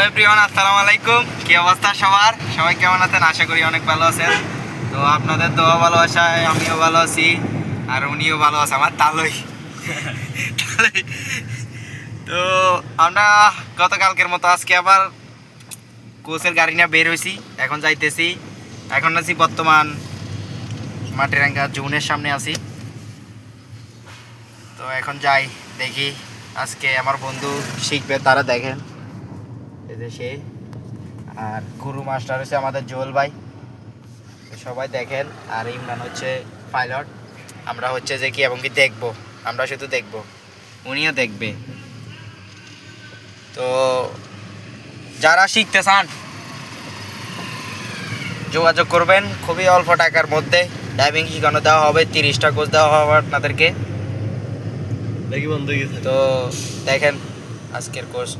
Everyone আসসালামু আলাইকুম। কি অবস্থা সবার? সবাই কেমন আছেন? আশা করি অনেক ভালো আছেন। তো আপনাদের দোয়া ভালোবাসায় আমিও ভালো আছি, আর উনিও ভালো আছে আমার তালই। তো আমরা গতকালকের মতো আজকে আবার কোচের গাড়ি নিয়ে বের হয়েছি। এখন যাইতেছি, এখন আছি বর্তমান মাটিরাঙ্গা জুনের সামনে আছি। তো এখন যাই, দেখি আজকে আমার বন্ধু শিখবে, তারা দেখেন সে, আর গুরু মাস্টার হচ্ছে আমাদের জোয়েল ভাই, সবাই দেখেন। আর ইমরান হচ্ছে পাইলট। আমরা হচ্ছে যে কি এবং কি দেখবো, আমরা শুধু দেখবো, উনিও দেখবে। তো যারা শিখতে চান যোগাযোগ করবেন, খুবই অল্প টাকার মধ্যে ড্রাইভিং শেখানো দেওয়া হবে। 30টা কোচ দেওয়া হবে আপনাদেরকে। দেখি বন্ধ হয়ে গেছে। তো দেখেন আজকের কোর্স।